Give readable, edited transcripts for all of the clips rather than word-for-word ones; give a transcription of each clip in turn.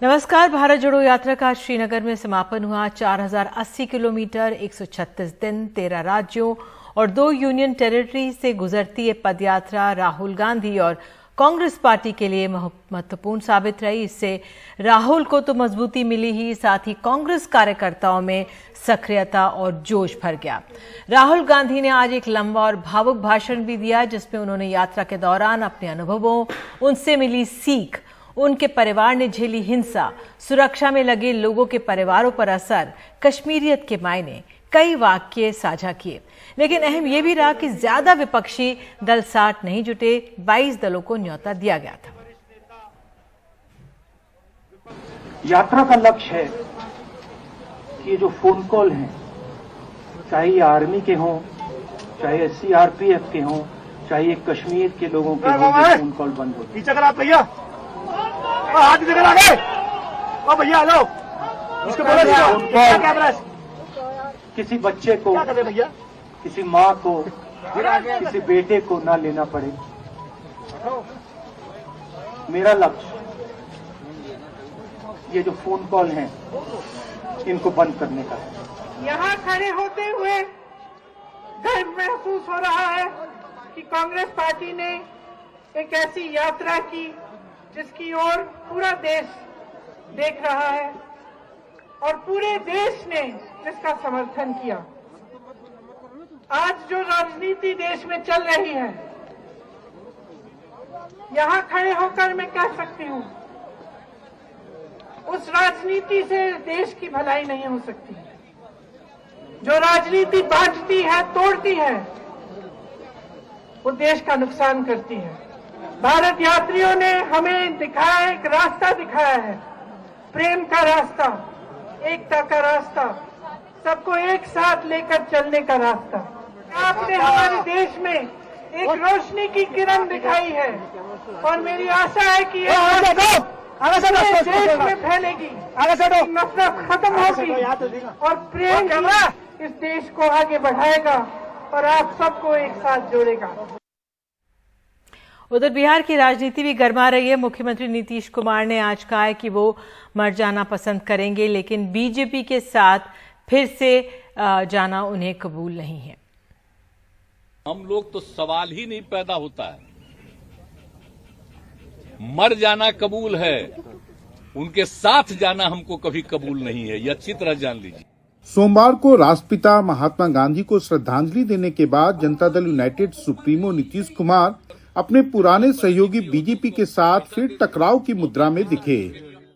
नमस्कार। भारत जोड़ो यात्रा का श्रीनगर में समापन हुआ। 4080 किलोमीटर, 136 दिन, 13 राज्यों और 2 यूनियन टेरिटरी से गुजरती ये पदयात्रा राहुल गांधी और कांग्रेस पार्टी के लिए महत्वपूर्ण साबित रही। इससे राहुल को तो मजबूती मिली ही, साथ ही कांग्रेस कार्यकर्ताओं में सक्रियता और जोश भर गया। राहुल गांधी ने आज एक लंबा और भावुक भाषण भी दिया, जिसमें उन्होंने यात्रा के दौरान अपने अनुभवों, उनसे मिली सीख, उनके परिवार ने झेली हिंसा, सुरक्षा में लगे लोगों के परिवारों पर असर, कश्मीरियत के मायने, कई वाक्य साझा किए। लेकिन अहम यह भी रहा कि ज्यादा विपक्षी दल साथ नहीं जुटे। 22 दलों को न्योता दिया गया था। यात्रा का लक्ष्य है कि ये जो फोन कॉल हैं, चाहे ये आर्मी के हों, चाहे सीआरपीएफ के हों, चाहे ये कश्मीर के लोगों के हों, फोन कॉल बंद हो। पीछे करा भैया, हाथ इधर आ गए। ओ भैया हेलो, इसको बोलो कैमरा। किसी बच्चे को, किसी माँ को, किसी बेटे को ना लेना पड़े। मेरा लक्ष्य ये जो फोन कॉल हैं, इनको बंद करने का है। यहाँ खड़े होते हुए गर्व महसूस हो रहा है कि कांग्रेस पार्टी ने एक ऐसी यात्रा की जिसकी ओर पूरा देश देख रहा है और पूरे देश ने इसका समर्थन किया। आज जो राजनीति देश में चल रही है, यहाँ खड़े होकर मैं कह सकती हूँ, उस राजनीति से देश की भलाई नहीं हो सकती। जो राजनीति बांटती है, तोड़ती है, वो देश का नुकसान करती है। भारत यात्रियों ने हमें दिखाया, एक रास्ता दिखाया है, प्रेम का रास्ता, एकता का रास्ता, सबको एक साथ लेकर चलने का रास्ता। आपने हमारे देश में एक रोशनी की किरण दिखाई है और मेरी आशा है कि ये देश में फैलेगी, नफरत खत्म होगी और प्रेम इस देश को आगे बढ़ाएगा और आप सबको एक साथ जोड़ेगा। उधर बिहार की राजनीति भी गर्मा रही है। मुख्यमंत्री नीतीश कुमार ने आज कहा है कि वो मर जाना पसंद करेंगे, लेकिन बीजेपी के साथ फिर से जाना उन्हें कबूल नहीं है। हम लोग तो सवाल ही नहीं पैदा होता है, मर जाना कबूल है, उनके साथ जाना हमको कभी कबूल नहीं है, ये अच्छी तरह जान लीजिए। सोमवार को राष्ट्रपिता महात्मा गांधी को श्रद्धांजलि देने के बाद जनता दल यूनाइटेड सुप्रीमो नीतीश कुमार अपने पुराने सहयोगी बीजेपी के साथ फिर टकराव की मुद्रा में दिखे।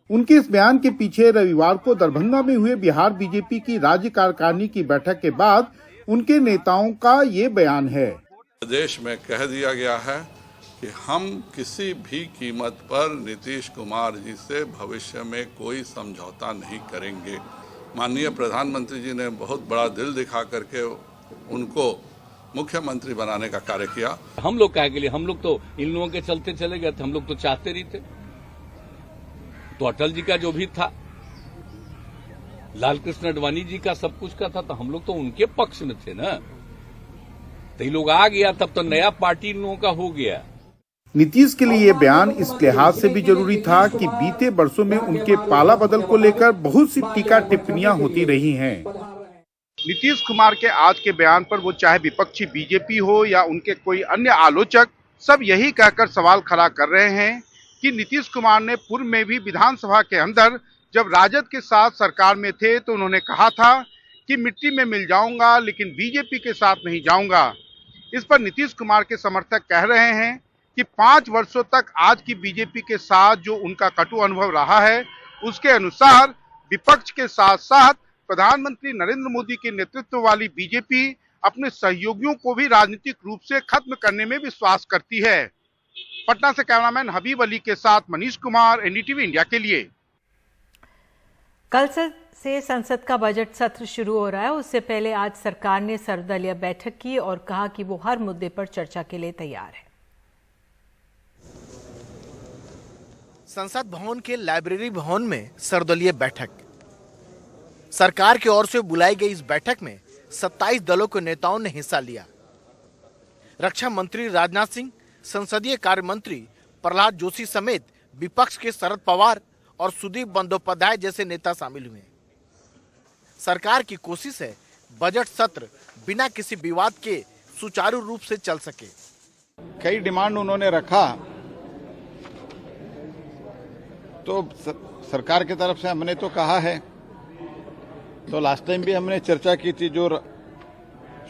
उनके इस बयान के पीछे रविवार को दरभंगा में हुए बिहार बीजेपी की राज्य कार्यकारिणी की बैठक के बाद उनके नेताओं का ये बयान है। प्रदेश में कह दिया गया है कि हम किसी भी कीमत पर नीतीश कुमार जी से भविष्य में कोई समझौता नहीं करेंगे। माननीय प्रधानमंत्री जी ने बहुत बड़ा दिल दिखा करके उनको मुख्यमंत्री बनाने का कार्य किया। हम लोग क्या के लिए, हम लोग तो इन लोगों के चलते चले गए थे, हम लोग तो चाहते नहीं थे। तो अटल जी का जो भी था, लाल कृष्ण आडवाणी जी का सब कुछ का था, तो हम लोग तो उनके पक्ष में थे ना। तो ये लोग आ गया, तब तो नया पार्टी इन लोगों का हो गया। नीतीश के लिए ये बयान इस लिहाज से भी जरूरी था कि बीते वर्षों में उनके पाला बदल को लेकर बहुत सी टीका टिप्पणियां होती रही हैं। नीतीश कुमार के आज के बयान पर वो चाहे विपक्षी बीजेपी हो या उनके कोई अन्य आलोचक, सब यही कहकर सवाल खड़ा कर रहे हैं कि नीतीश कुमार ने पूर्व में भी विधानसभा के अंदर जब राजद के साथ सरकार में थे तो उन्होंने कहा था कि मिट्टी में मिल जाऊंगा लेकिन बीजेपी के साथ नहीं जाऊंगा। इस पर नीतीश कुमार के समर्थक कह रहे हैं कि 5 वर्षों तक आज की बीजेपी के साथ जो उनका कटु अनुभव रहा है, उसके अनुसार विपक्ष के साथ साथ प्रधानमंत्री नरेंद्र मोदी के नेतृत्व वाली बीजेपी अपने सहयोगियों को भी राजनीतिक रूप से खत्म करने में विश्वास करती है। पटना से कैमरामैन हबीब अली के साथ मनीष कुमार, एनडीटीवी इंडिया के लिए। कल से संसद का बजट सत्र शुरू हो रहा है। उससे पहले आज सरकार ने सर्वदलीय बैठक की और कहा कि वो हर मुद्दे पर चर्चा के लिए तैयार है। संसद भवन के लाइब्रेरी भवन में सर्वदलीय बैठक। सरकार की ओर से बुलाई गई इस बैठक में 27 दलों के नेताओं ने हिस्सा लिया। रक्षा मंत्री राजनाथ सिंह, संसदीय कार्य मंत्री प्रहलाद जोशी समेत विपक्ष के शरद पवार और सुदीप बंदोपाध्याय जैसे नेता शामिल हुए। सरकार की कोशिश है बजट सत्र बिना किसी विवाद के सुचारू रूप से चल सके। कई डिमांड उन्होंने रखा, तो सरकार की तरफ से हमने तो कहा है, तो लास्ट टाइम भी हमने चर्चा की थी, जो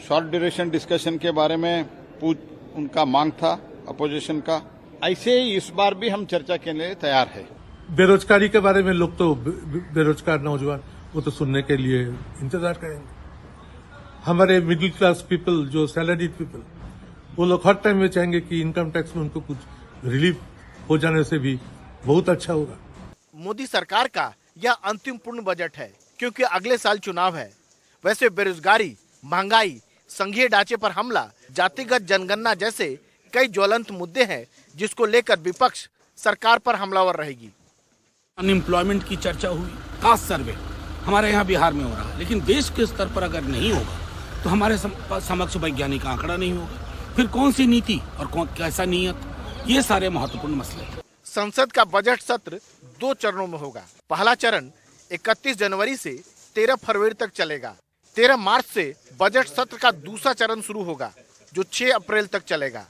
शॉर्ट ड्यूरेशन डिस्कशन के बारे में उनका मांग था अपोजिशन का, ऐसे ही इस बार भी हम चर्चा के लिए तैयार है। बेरोजगारी के बारे में लोग तो बेरोजगार नौजवान वो तो सुनने के लिए इंतजार करेंगे। हमारे मिडिल क्लास पीपल, जो सैलरीड पीपल, वो लोग हर टाइम में चाहेंगे कि इनकम टैक्स में उनको कुछ रिलीफ हो जाने से भी बहुत अच्छा होगा। मोदी सरकार का यह अंतिम पूर्ण बजट है, क्योंकि अगले साल चुनाव है। वैसे बेरोजगारी, महंगाई, संघीय ढांचे पर हमला, जातिगत जनगणना जैसे कई ज्वलंत मुद्दे हैं जिसको लेकर विपक्ष सरकार पर हमलावर रहेगी। अनएम्प्लॉयमेंट की चर्चा हुई, खास सर्वे हमारे यहाँ बिहार में हो रहा है, लेकिन देश के स्तर पर अगर नहीं होगा तो हमारे समक्ष वैज्ञानिक आंकड़ा नहीं होगा। फिर कौन सी नीति और कैसा नियत, ये सारे महत्वपूर्ण मसले हैं। संसद का बजट सत्र 2 चरणों में होगा। पहला चरण 31 जनवरी से 13 फरवरी तक चलेगा। 13 मार्च से बजट सत्र का दूसरा चरण शुरू होगा, जो 6 अप्रैल तक चलेगा।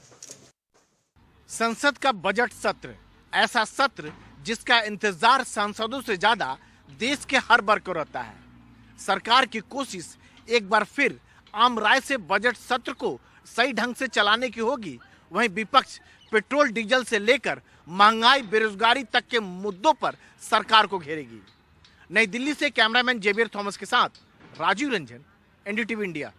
संसद का बजट सत्र ऐसा सत्र जिसका इंतजार सांसदों से ज्यादा देश के हर वर्ग को रहता है। सरकार की कोशिश एक बार फिर आम राय से बजट सत्र को सही ढंग से चलाने की होगी। वहीं विपक्ष पेट्रोल डीजल से लेकर महंगाई, बेरोजगारी तक के मुद्दों पर सरकार को घेरेगी। नई दिल्ली से कैमरामैन जेवियर थॉमस के साथ Rajeev Ranjan, NDTV India.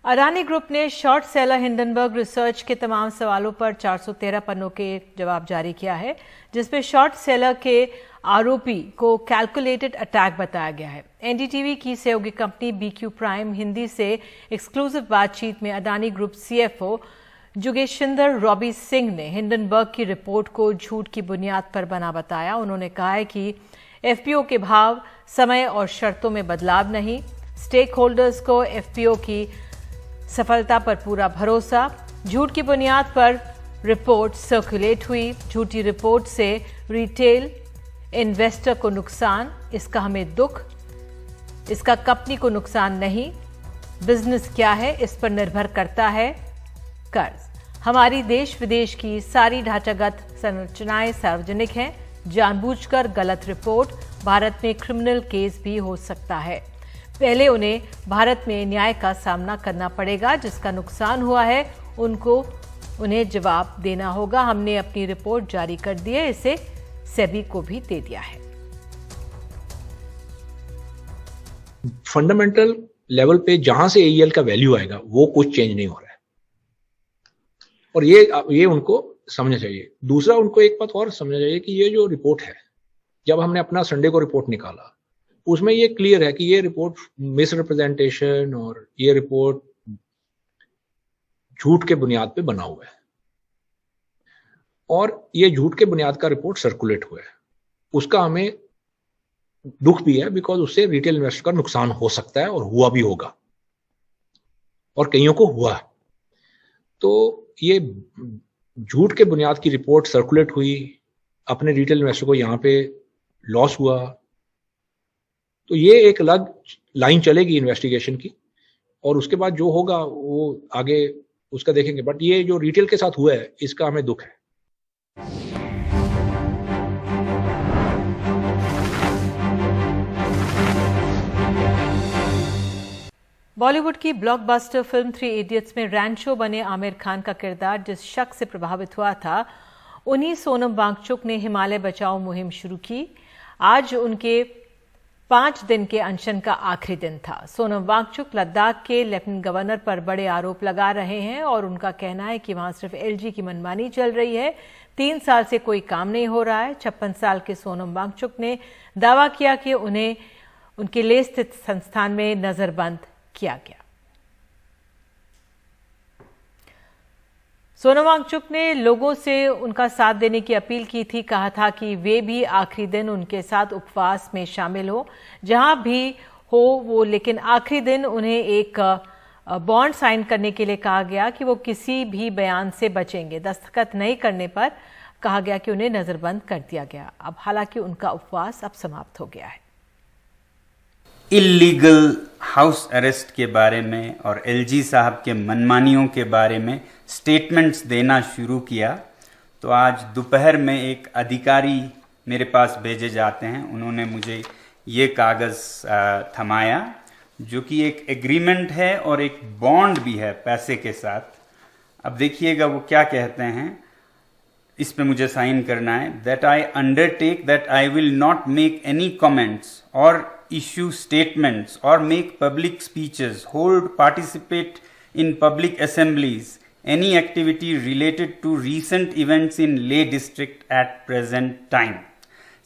Adani group ने शॉर्ट सेलर हिंडनबर्ग रिसर्च के तमाम सवालों पर 413 पन्नों के जवाब जारी किया है, जिसमें शॉर्ट सेलर के आरोपी को कैलकुलेटेड अटैक बताया गया है। एनडीटीवी की सहयोगी कंपनी बीक्यू प्राइम हिंदी से एक्सक्लूसिव बातचीत में Adani group CFO Jugeshinder Robbie Singh ने हिंडनबर्ग की रिपोर्ट को झूठ की बुनियाद पर बना बताया। उन्होंने कहा है कि एफपीओ के भाव, समय और शर्तों में बदलाव नहीं। स्टेक होल्डर्स को एफपीओ की सफलता पर पूरा भरोसा। झूठ की बुनियाद पर रिपोर्ट सर्कुलेट हुई। झूठी रिपोर्ट से रिटेल इन्वेस्टर को नुकसान, इसका हमें दुख, इसका कंपनी को नुकसान नहीं। बिजनेस क्या है, इस पर निर्भर करता है कर्ज। हमारी देश विदेश की सारी ढांचागत संरचनाएं सार्वजनिक हैं। जानबूझकर गलत रिपोर्ट, भारत में क्रिमिनल केस भी हो सकता है। पहले उन्हें भारत में न्याय का सामना करना पड़ेगा। जिसका नुकसान हुआ है उन्हें जवाब देना होगा। हमने अपनी रिपोर्ट जारी कर दी है, इसे सेबी को भी दे दिया है। फंडामेंटल लेवल पे जहां से एईएल का वैल्यू आएगा वो कुछ चेंज नहीं हो रहा है, और ये उनको समझना चाहिए। दूसरा, उनको एक बात और समझना चाहिए कि ये जो रिपोर्ट है, जब हमने अपना संडे को रिपोर्ट निकाला, उसमें ये क्लियर है कि ये रिपोर्ट मिसरिप्रेजेंटेशन और ये रिपोर्ट झूठ के बुनियाद पे बना हुआ है, और ये झूठ के बुनियाद का रिपोर्ट सर्कुलेट हुआ है। उसका हमें दुख भी है, बिकॉज उससे रिटेल इन्वेस्टर का नुकसान हो सकता है और हुआ भी होगा, और कईयों को हुआ। तो ये झूठ के बुनियाद की रिपोर्ट सर्कुलेट हुई, अपने रिटेल इन्वेस्टर को यहां पे लॉस हुआ, तो ये एक अलग लाइन चलेगी इन्वेस्टिगेशन की, और उसके बाद जो होगा वो आगे उसका देखेंगे। बट ये जो रिटेल के साथ हुआ है, इसका हमें दुख है। बॉलीवुड की ब्लॉकबस्टर फिल्म 3 इडियट्स में रैंचो बने आमिर खान का किरदार जिस शख्स से प्रभावित हुआ था, उन्हीं सोनम वांगचुक ने हिमालय बचाओ मुहिम शुरू की। आज उनके 5 दिन के अनशन का आखिरी दिन था। सोनम वांगचुक लद्दाख के लेफ्टिनेंट गवर्नर पर बड़े आरोप लगा रहे हैं, और उनका कहना है कि वहां सिर्फ एलजी की मनमानी चल रही है। 3 साल से कोई काम नहीं हो रहा है। 56 साल के सोनम वांगचुक ने दावा किया कि उन्हें उनके लेह स्थित संस्थान में नजरबंद किया गया। सोनम वांगचुक ने लोगों से उनका साथ देने की अपील की थी। कहा था कि वे भी आखिरी दिन उनके साथ उपवास में शामिल हो, जहां भी हो वो, लेकिन आखिरी दिन उन्हें एक बॉन्ड साइन करने के लिए कहा गया कि वो किसी भी बयान से बचेंगे। दस्तखत नहीं करने पर कहा गया कि उन्हें नजरबंद कर दिया गया। अब हालांकि उनका उपवास अब समाप्त हो गया है। इल्लीगल हाउस अरेस्ट के बारे में और एलजी साहब के मनमानियों के बारे में स्टेटमेंट्स देना शुरू किया तो आज दोपहर में एक अधिकारी मेरे पास भेजे जाते हैं। उन्होंने मुझे ये कागज़ थमाया जो कि एक एग्रीमेंट है और एक बॉन्ड भी है पैसे के साथ। अब देखिएगा वो क्या कहते हैं, इस पे मुझे साइन करना है। That I undertake that I will not make any comments और issue statements or make public speeches, hold, participate in public assemblies, any activity related to recent events in Leh district at present time,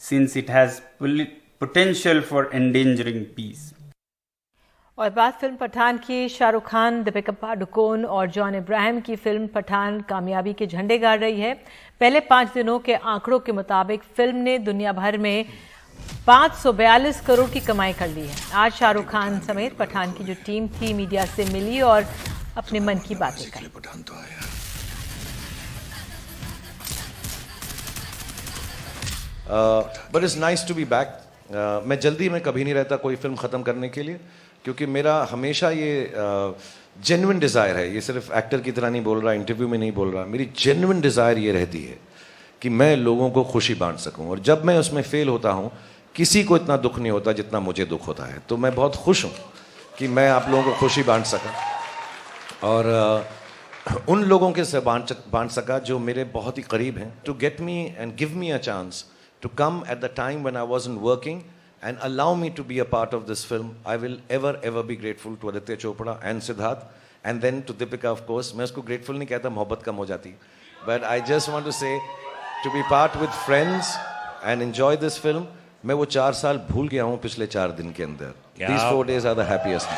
since it has potential for endangering peace. और बात film Pathan की। शाहरुख खान, दीपिका पादुकोण और John Ibrahim की film Pathan कामयाबी के झंडे गाड़ रही है। पहले 5 दिनों के आंकड़ों के मुताबिक फिल्म ने दुनिया भर में 542 करोड़ की कमाई कर ली है। आज शाहरुख खान समेत पठान की जो टीम थी मीडिया से मिली और अपने मन की बातें कही। पठान तो आया। But it's nice to be back. मैं जल्दी में कभी नहीं रहता कोई फिल्म ख़त्म करने के लिए, क्योंकि मेरा हमेशा ये जेन्युइन डिज़ायर है। ये सिर्फ एक्टर की तरह नहीं बोल रहा, इंटरव्यू में नहीं बोल रहा। मेरी जेन्युइन डिज़ायर ये रहती है कि मैं लोगों को खुशी बांट सकूं, और जब मैं उसमें फेल होता हूं किसी को इतना दुख नहीं होता जितना मुझे दुख होता है। तो मैं बहुत खुश हूं कि मैं आप लोगों को खुशी बांट सका, और उन लोगों के से बांट सका जो मेरे बहुत ही करीब हैं। To get me and give me a chance to come at the time when I wasn't working and allow me to be a part of this film, I will ever be grateful to Aditya Chopra and Siddharth and then to Deepika of course. मैं उसको grateful नहीं कहता, मोहब्बत कम हो जाती, but I just want to say to be part with friends and enjoy this film। मैं वो 4 साल भूल गया हूँ पिछले 4 दिन के अंदर। These 4 days are the happiest.